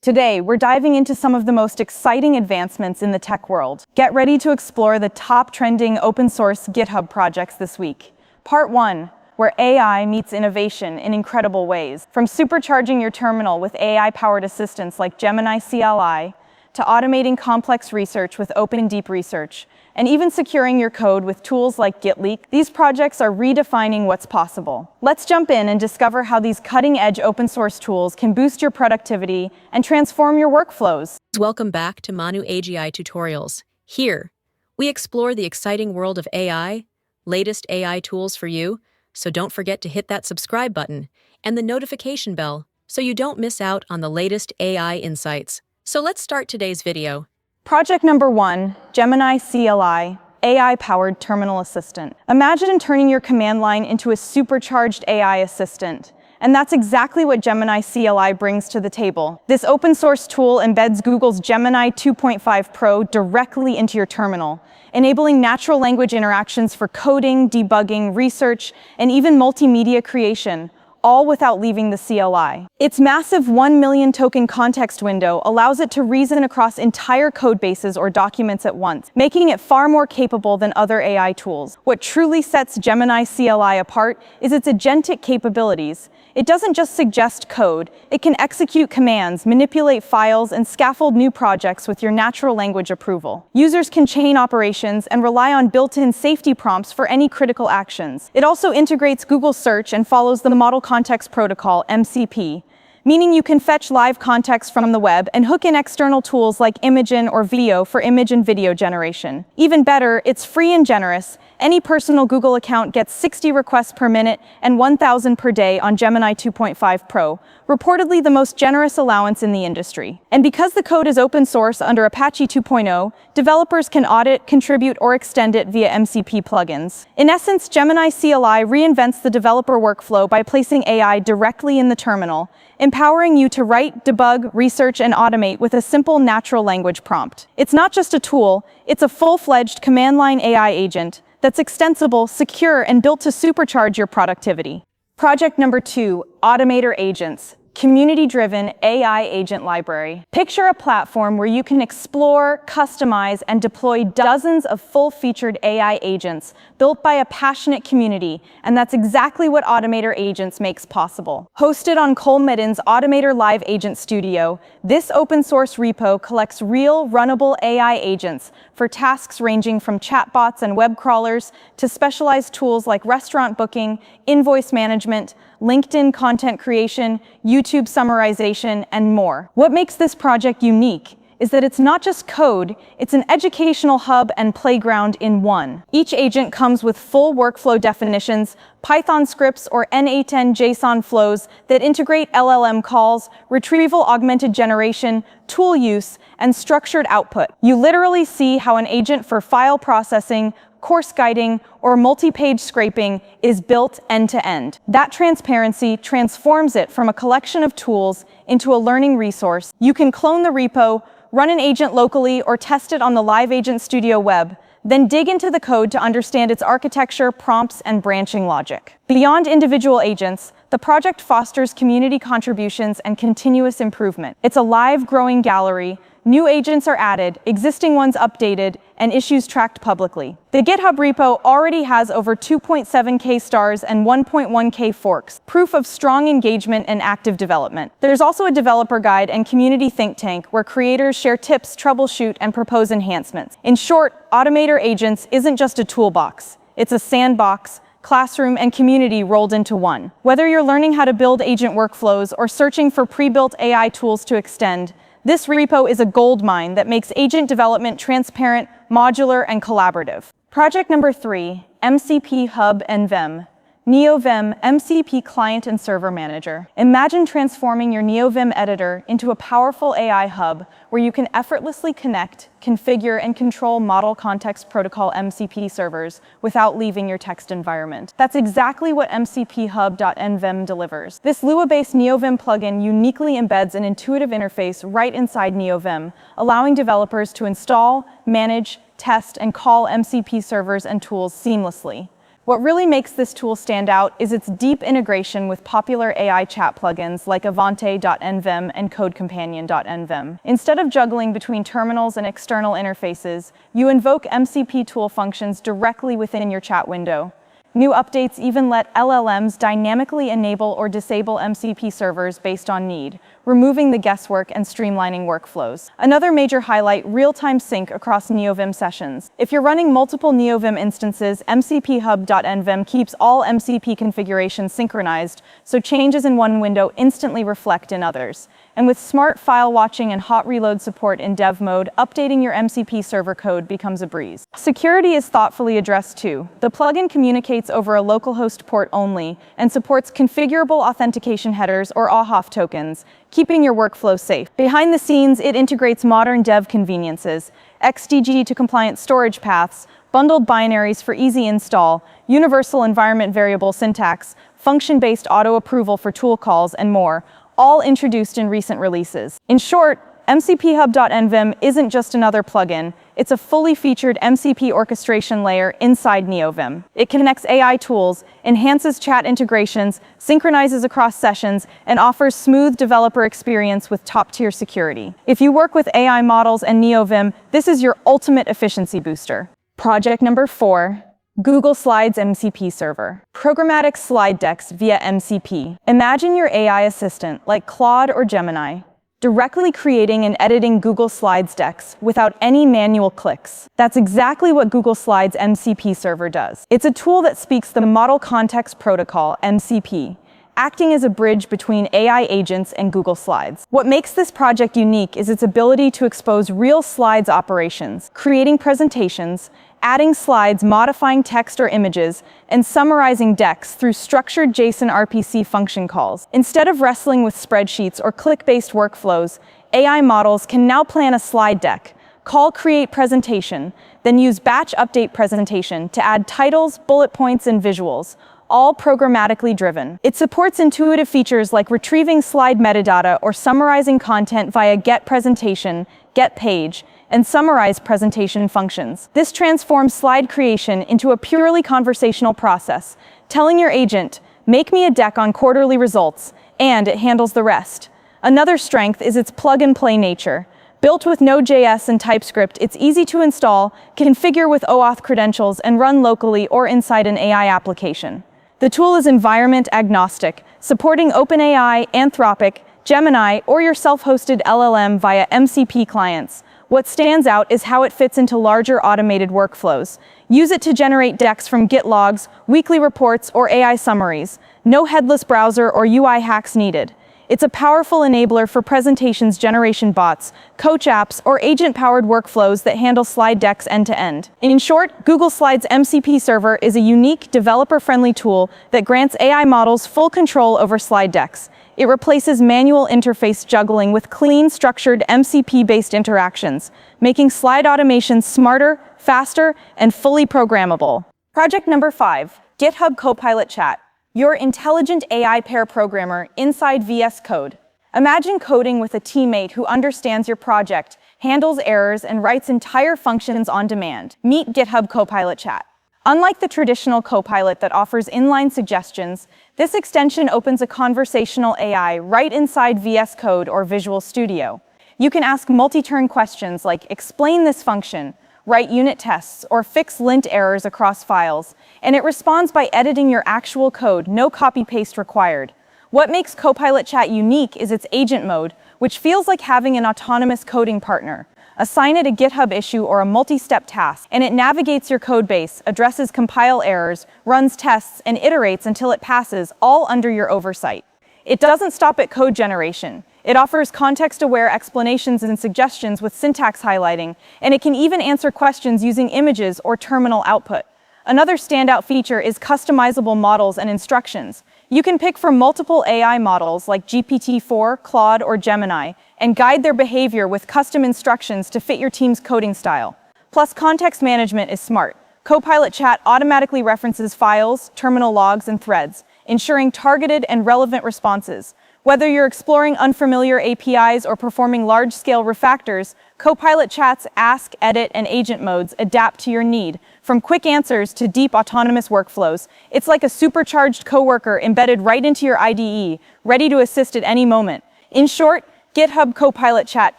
Today, we're diving into some of the most exciting advancements in the tech world. Get ready to explore the top trending open-source GitHub projects this week. Part 1, where AI meets innovation in incredible ways. From supercharging your terminal with AI-powered assistants like Gemini CLI, to automating complex research with OpenDeep Research, and even securing your code with tools like Gitleaks, these projects are redefining what's possible. Let's jump in and discover how these cutting-edge open-source tools can boost your productivity and transform your workflows. Welcome back to Manu-AGI Tutorials. Here, we explore the exciting world of AI, latest AI tools for you, so don't forget to hit that subscribe button and the notification bell so you don't miss out on the latest AI insights. So let's start today's video. Project number 1, Gemini CLI, AI-powered terminal assistant. Imagine turning your command line into a supercharged AI assistant. And that's exactly what Gemini CLI brings to the table. This open-source tool embeds Google's Gemini 2.5 Pro directly into your terminal, enabling natural language interactions for coding, debugging, research, and even multimedia creation, all without leaving the CLI. Its massive 1 million token context window allows it to reason across entire code bases or documents at once, making it far more capable than other AI tools. What truly sets Gemini CLI apart is its agentic capabilities. It doesn't just suggest code, it can execute commands, manipulate files, and scaffold new projects with your natural language approval. Users can chain operations and rely on built-in safety prompts for any critical actions. It also integrates Google Search and follows the Model Context Protocol, MCP, meaning you can fetch live context from the web and hook in external tools like Imagen or Video for image and video generation. Even better, it's free and generous. Any personal Google account gets 60 requests per minute and 1,000 per day on Gemini 2.5 Pro, reportedly the most generous allowance in the industry. And because the code is open source under Apache 2.0, developers can audit, contribute, or extend it via MCP plugins. In essence, Gemini CLI reinvents the developer workflow by placing AI directly in the terminal, empowering you to write, debug, research, and automate with a simple natural language prompt. It's not just a tool, it's a full-fledged command-line AI agent that's extensible, secure, and built to supercharge your productivity. Project number 2, Ottomator-Agents, community-driven AI agent library. Picture a platform where you can explore, customize, and deploy dozens of full-featured AI agents built by a passionate community, and that's exactly what Ottomator-Agents makes possible. Hosted on Cole Mitten's Automator Live Agent Studio, this open-source repo collects real, runnable AI agents for tasks ranging from chatbots and web crawlers to specialized tools like restaurant booking, invoice management, LinkedIn content creation, YouTube summarization, and more. What makes this project unique is that it's not just code, it's an educational hub and playground in one. Each agent comes with full workflow definitions, Python scripts or N8N JSON flows that integrate LLM calls, retrieval augmented generation, tool use, and structured output. You literally see how an agent for file processing, course guiding, or multi-page scraping is built end-to-end. That transparency transforms it from a collection of tools into a learning resource. You can clone the repo, run an agent locally, or test it on the Live Agent Studio web, then dig into the code to understand its architecture, prompts, and branching logic. Beyond individual agents, the project fosters community contributions and continuous improvement. It's a live, growing gallery. New agents are added, existing ones updated, and issues tracked publicly. The GitHub repo already has over 2.7K stars and 1.1K forks, proof of strong engagement and active development. There's also a developer guide and community think tank where creators share tips, troubleshoot, and propose enhancements. In short, Ottomator-Agents isn't just a toolbox. It's a sandbox, classroom, and community rolled into one. Whether you're learning how to build agent workflows or searching for pre-built AI tools to extend, this repo is a goldmine that makes agent development transparent, modular, and collaborative. Project number 3, MCP Hub Nvim. NeoVim MCP Client and Server Manager. Imagine transforming your NeoVim editor into a powerful AI hub where you can effortlessly connect, configure, and control Model Context Protocol MCP servers without leaving your text environment. That's exactly what MCP Hub.Nvim delivers. This Lua-based NeoVim plugin uniquely embeds an intuitive interface right inside NeoVim, allowing developers to install, manage, test, and call MCP servers and tools seamlessly. What really makes this tool stand out is its deep integration with popular AI chat plugins like Avante.Nvim and CodeCompanion.Nvim. Instead of juggling between terminals and external interfaces, you invoke MCP tool functions directly within your chat window. New updates even let LLMs dynamically enable or disable MCP servers based on need, removing the guesswork and streamlining workflows. Another major highlight, real-time sync across NeoVim sessions. If you're running multiple NeoVim instances, MCP Hub.Nvim keeps all MCP configurations synchronized, so changes in one window instantly reflect in others. And with smart file watching and hot reload support in dev mode, updating your MCP server code becomes a breeze. Security is thoughtfully addressed too. The plugin communicates over a localhost port only and supports configurable authentication headers or OAuth tokens, keeping your workflow safe. Behind the scenes, it integrates modern dev conveniences, XDG to compliant storage paths, bundled binaries for easy install, universal environment variable syntax, function-based auto-approval for tool calls, and more, all introduced in recent releases. In short, MCP Hub.Nvim isn't just another plugin, it's a fully featured MCP orchestration layer inside NeoVim. It connects AI tools, enhances chat integrations, synchronizes across sessions, and offers smooth developer experience with top-tier security. If you work with AI models and NeoVim, this is your ultimate efficiency booster. Project number 4. Google Slides MCP Server. Programmatic slide decks via MCP. Imagine your AI assistant, like Claude or Gemini, directly creating and editing Google Slides decks without any manual clicks. That's exactly what Google Slides MCP Server does. It's a tool that speaks the Model Context Protocol, MCP, acting as a bridge between AI agents and Google Slides. What makes this project unique is its ability to expose real slides operations, creating presentations, adding slides, modifying text or images, and summarizing decks through structured JSON RPC function calls. Instead of wrestling with spreadsheets or click-based workflows, AI models can now plan a slide deck, call create presentation, then use batch update presentation to add titles, bullet points, and visuals, all programmatically driven. It supports intuitive features like retrieving slide metadata or summarizing content via get presentation, get page, and summarize presentation functions. This transforms slide creation into a purely conversational process, telling your agent, make me a deck on quarterly results, and it handles the rest. Another strength is its plug-and-play nature. Built with Node.js and TypeScript, it's easy to install, configure with OAuth credentials, and run locally or inside an AI application. The tool is environment agnostic, supporting OpenAI, Anthropic, Gemini, or your self-hosted LLM via MCP clients. What stands out is how it fits into larger automated workflows. Use it to generate decks from Git logs, weekly reports, or AI summaries. No headless browser or UI hacks needed. It's a powerful enabler for presentations generation bots, coach apps, or agent-powered workflows that handle slide decks end-to-end. In short, Google Slides MCP Server is a unique, developer-friendly tool that grants AI models full control over slide decks. It replaces manual interface juggling with clean, structured MCP-based interactions, making slide automations smarter, faster, and fully programmable. Project number 5, GitHub Copilot Chat, your intelligent AI pair programmer inside VS Code. Imagine coding with a teammate who understands your project, handles errors, and writes entire functions on demand. Meet GitHub Copilot Chat. Unlike the traditional Copilot that offers inline suggestions, this extension opens a conversational AI right inside VS Code or Visual Studio. You can ask multi-turn questions like, explain this function, write unit tests, or fix lint errors across files, and it responds by editing your actual code, no copy-paste required. What makes Copilot Chat unique is its agent mode, which feels like having an autonomous coding partner. Assign it a GitHub issue or a multi-step task, and it navigates your codebase, addresses compile errors, runs tests, and iterates until it passes, all under your oversight. It doesn't stop at code generation. It offers context-aware explanations and suggestions with syntax highlighting, and it can even answer questions using images or terminal output. Another standout feature is customizable models and instructions. You can pick from multiple AI models like GPT-4, Claude, or Gemini, and guide their behavior with custom instructions to fit your team's coding style. Plus, context management is smart. Copilot Chat automatically references files, terminal logs, and threads, ensuring targeted and relevant responses. Whether you're exploring unfamiliar APIs or performing large-scale refactors, Copilot Chat's Ask, Edit, and Agent modes adapt to your need. From quick answers to deep autonomous workflows, it's like a supercharged coworker embedded right into your IDE, ready to assist at any moment. In short, GitHub Copilot Chat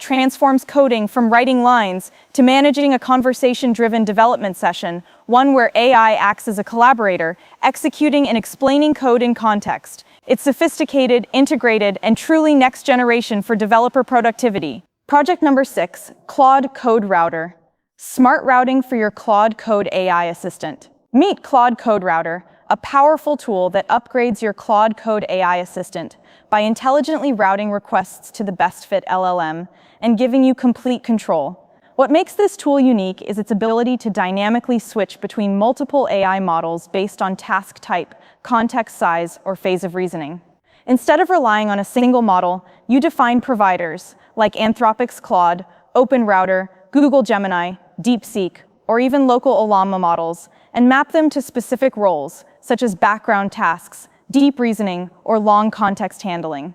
transforms coding from writing lines to managing a conversation-driven development session, one where AI acts as a collaborator, executing and explaining code in context. It's sophisticated, integrated, and truly next generation for developer productivity. Project number 6, Claude Code Router. Smart routing for your Claude Code AI assistant. Meet Claude Code Router, a powerful tool that upgrades your Claude Code AI assistant by intelligently routing requests to the best fit LLM and giving you complete control. What makes this tool unique is its ability to dynamically switch between multiple AI models based on task type, context size, or phase of reasoning. Instead of relying on a single model, you define providers like Anthropic's Claude, OpenRouter, Google Gemini, DeepSeek, or even local Llama models, and map them to specific roles, such as background tasks, deep reasoning, or long context handling.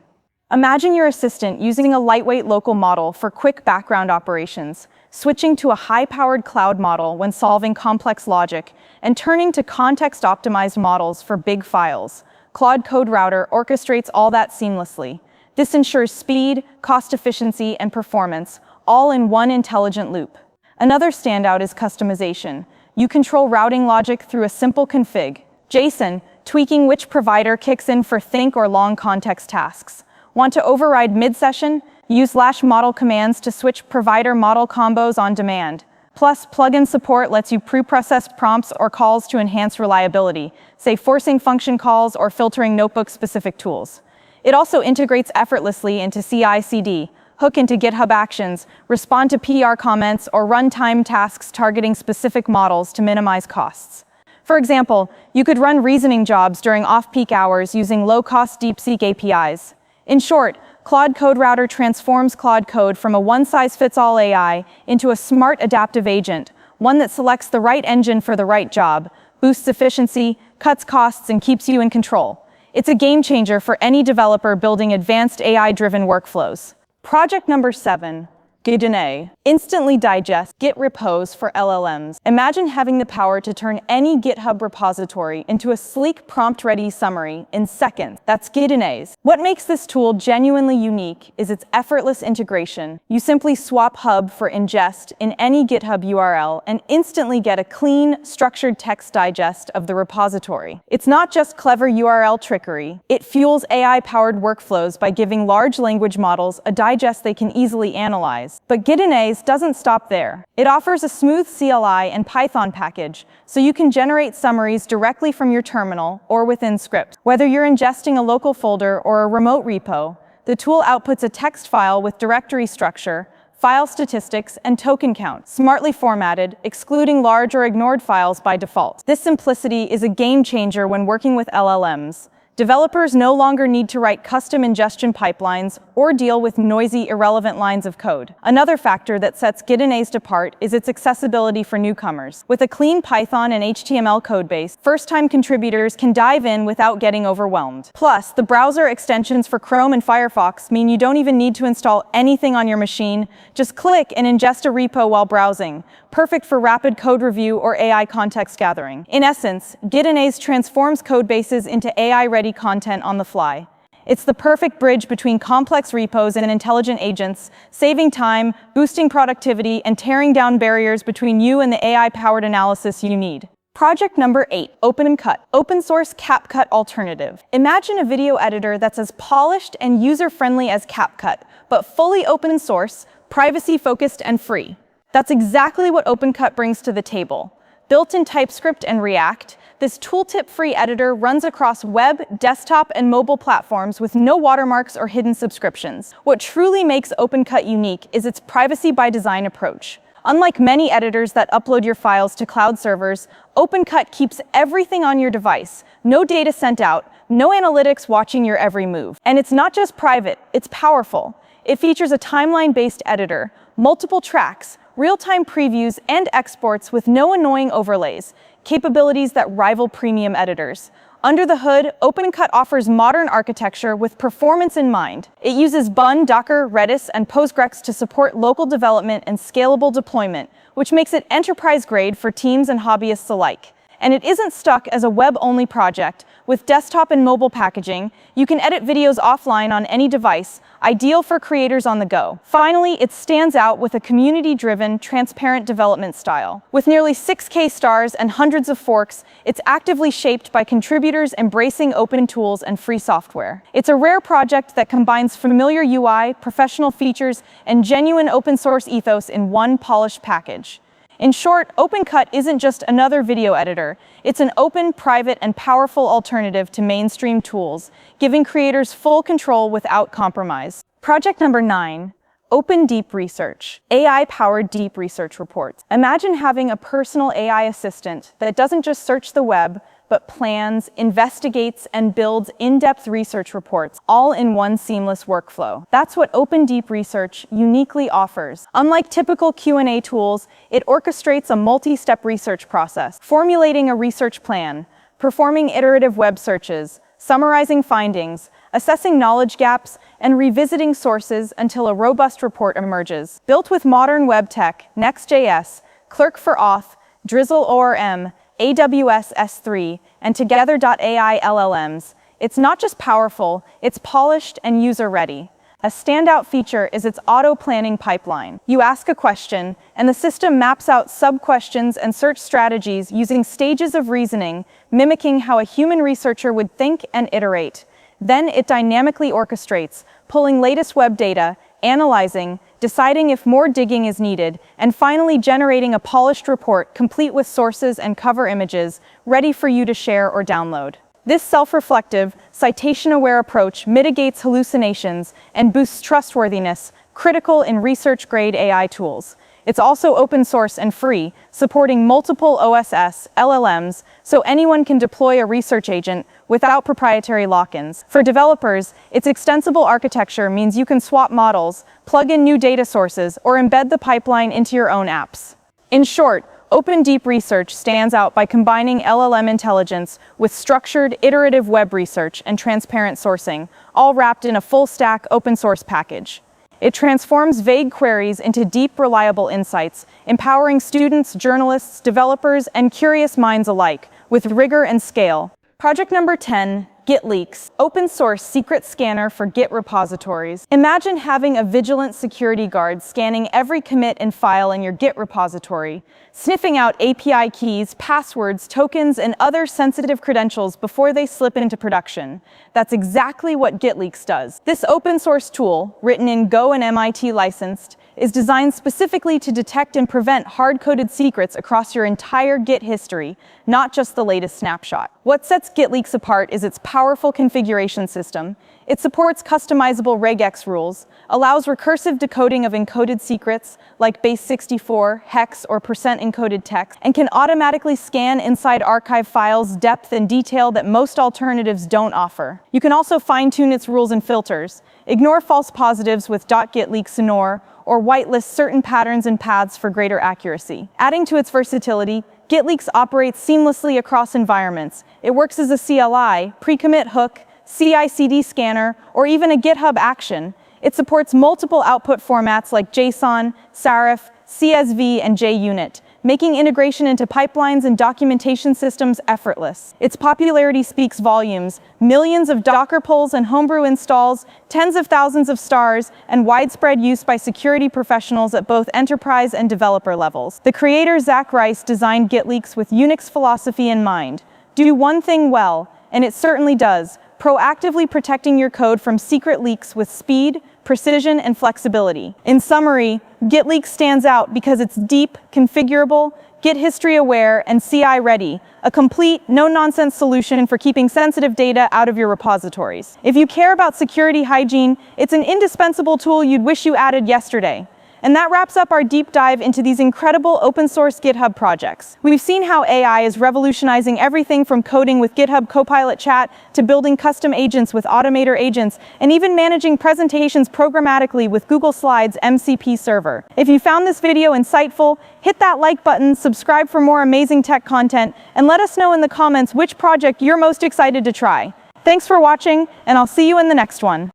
Imagine your assistant using a lightweight local model for quick background operations, switching to a high-powered cloud model when solving complex logic, and turning to context-optimized models for big files. Claude Code Router orchestrates all that seamlessly. This ensures speed, cost efficiency, and performance, all in one intelligent loop. Another standout is customization. You control routing logic through a simple config, JSON, tweaking which provider kicks in for think or long context tasks. Want to override mid-session? Use /model commands to switch provider-model combos on demand. Plus, plugin support lets you pre-process prompts or calls to enhance reliability, say forcing function calls or filtering notebook-specific tools. It also integrates effortlessly into CI/CD, hook into GitHub Actions, respond to PR comments, or run time tasks targeting specific models to minimize costs. For example, you could run reasoning jobs during off-peak hours using low-cost DeepSeek APIs. In short, Claude Code Router transforms Claude Code from a one-size-fits-all AI into a smart adaptive agent, one that selects the right engine for the right job, boosts efficiency, cuts costs, and keeps you in control. It's a game changer for any developer building advanced AI-driven workflows. Project number 7, Gitingest. Instantly digest Git repos for LLMs. Imagine having the power to turn any GitHub repository into a sleek prompt-ready summary in seconds. That's Gitingest. What makes this tool genuinely unique is its effortless integration. You simply swap hub for ingest in any GitHub URL and instantly get a clean, structured text digest of the repository. It's not just clever URL trickery. It fuels AI-powered workflows by giving large language models a digest they can easily analyze. But Gitingest doesn't stop there. It offers a smooth CLI and Python package, so you can generate summaries directly from your terminal or within scripts. Whether you're ingesting a local folder or a remote repo, the tool outputs a text file with directory structure, file statistics, and token count, smartly formatted, excluding large or ignored files by default. This simplicity is a game changer when working with LLMs. Developers no longer need to write custom ingestion pipelines or deal with noisy, irrelevant lines of code. Another factor that sets Gitingest apart is its accessibility for newcomers. With a clean Python and HTML codebase, first-time contributors can dive in without getting overwhelmed. Plus, the browser extensions for Chrome and Firefox mean you don't even need to install anything on your machine. Just click and ingest a repo while browsing. Perfect for rapid code review or AI context gathering. In essence, Gitingest transforms codebases into AI-ready content on the fly. It's the perfect bridge between complex repos and intelligent agents, saving time, boosting productivity, and tearing down barriers between you and the AI-powered analysis you need. Project number 8, OpenCut, open source CapCut alternative. Imagine a video editor that's as polished and user-friendly as CapCut, but fully open source, privacy-focused, and free. That's exactly what OpenCut brings to the table. Built in TypeScript and React, this tooltip-free editor runs across web, desktop, and mobile platforms with no watermarks or hidden subscriptions. What truly makes OpenCut unique is its privacy-by-design approach. Unlike many editors that upload your files to cloud servers, OpenCut keeps everything on your device. No data sent out, no analytics watching your every move. And it's not just private, it's powerful. It features a timeline-based editor, multiple tracks, real-time previews, and exports with no annoying overlays, capabilities that rival premium editors. Under the hood, OpenCut offers modern architecture with performance in mind. It uses Bun, Docker, Redis, and Postgres to support local development and scalable deployment, which makes it enterprise-grade for teams and hobbyists alike. And it isn't stuck as a web-only project. With desktop and mobile packaging, you can edit videos offline on any device, ideal for creators on the go. Finally, it stands out with a community-driven, transparent development style. With nearly 6K stars and hundreds of forks, it's actively shaped by contributors embracing open tools and free software. It's a rare project that combines familiar UI, professional features, and genuine open-source ethos in one polished package. In short, OpenCut isn't just another video editor. It's an open, private, and powerful alternative to mainstream tools, giving creators full control without compromise. Project number 9. Open Deep Research, AI-powered deep research reports. Imagine having a personal AI assistant that doesn't just search the web, but plans, investigates, and builds in-depth research reports, all in one seamless workflow. That's what Open Deep Research uniquely offers. Unlike typical Q&A tools, it orchestrates a multi-step research process, formulating a research plan, performing iterative web searches, summarizing findings, assessing knowledge gaps, and revisiting sources until a robust report emerges. Built with modern web tech, Next.js, Clerk for Auth, Drizzle ORM, AWS S3, and Together.ai LLMs, it's not just powerful, it's polished and user-ready. A standout feature is its auto-planning pipeline. You ask a question, and the system maps out sub-questions and search strategies using stages of reasoning, mimicking how a human researcher would think and iterate. Then it dynamically orchestrates, pulling latest web data, analyzing, deciding if more digging is needed, and finally generating a polished report complete with sources and cover images, ready for you to share or download. This self-reflective, citation-aware approach mitigates hallucinations and boosts trustworthiness, critical in research-grade AI tools. It's also open source and free, supporting multiple OSS LLMs, so anyone can deploy a research agent without proprietary lock-ins. For developers, its extensible architecture means you can swap models, plug in new data sources, or embed the pipeline into your own apps. In short, Open Deep Research stands out by combining LLM intelligence with structured, iterative web research and transparent sourcing, all wrapped in a full-stack open-source package. It transforms vague queries into deep, reliable insights, empowering students, journalists, developers, and curious minds alike, with rigor and scale. Project number 10. Gitleaks, open-source secret scanner for Git repositories. Imagine having a vigilant security guard scanning every commit and file in your Git repository, sniffing out API keys, passwords, tokens, and other sensitive credentials before they slip into production. That's exactly what Gitleaks does. This open-source tool, written in Go and MIT licensed, is designed specifically to detect and prevent hard-coded secrets across your entire Git history, not just the latest snapshot. What sets Gitleaks apart is its powerful configuration system. It supports customizable regex rules, allows recursive decoding of encoded secrets like base64, hex, or %encoded text, and can automatically scan inside archive files depth and detail that most alternatives don't offer. You can also fine-tune its rules and filters, ignore false positives with .gitleaks ignore, or whitelist certain patterns and paths for greater accuracy. Adding to its versatility, Gitleaks operates seamlessly across environments. It works as a CLI, pre-commit hook, CI/CD scanner, or even a GitHub action. It supports multiple output formats like JSON, Serif, CSV, and JUnit, making integration into pipelines and documentation systems effortless. Its popularity speaks volumes: millions of Docker pulls and homebrew installs, tens of thousands of stars, and widespread use by security professionals at both enterprise and developer levels. The creator, Zach Rice, designed Gitleaks with Unix philosophy in mind. Do one thing well, and it certainly does, proactively protecting your code from secret leaks with speed, precision, and flexibility. In summary, Gitleaks stands out because it's deep, configurable, Git history aware, and CI ready, a complete, no-nonsense solution for keeping sensitive data out of your repositories. If you care about security hygiene, it's an indispensable tool you'd wish you added yesterday. And that wraps up our deep dive into these incredible open-source GitHub projects. We've seen how AI is revolutionizing everything from coding with GitHub Copilot Chat to building custom agents with Ottomator-Agents and even managing presentations programmatically with Google Slides' MCP server. If you found this video insightful, hit that like button, subscribe for more amazing tech content, and let us know in the comments which project you're most excited to try. Thanks for watching, and I'll see you in the next one.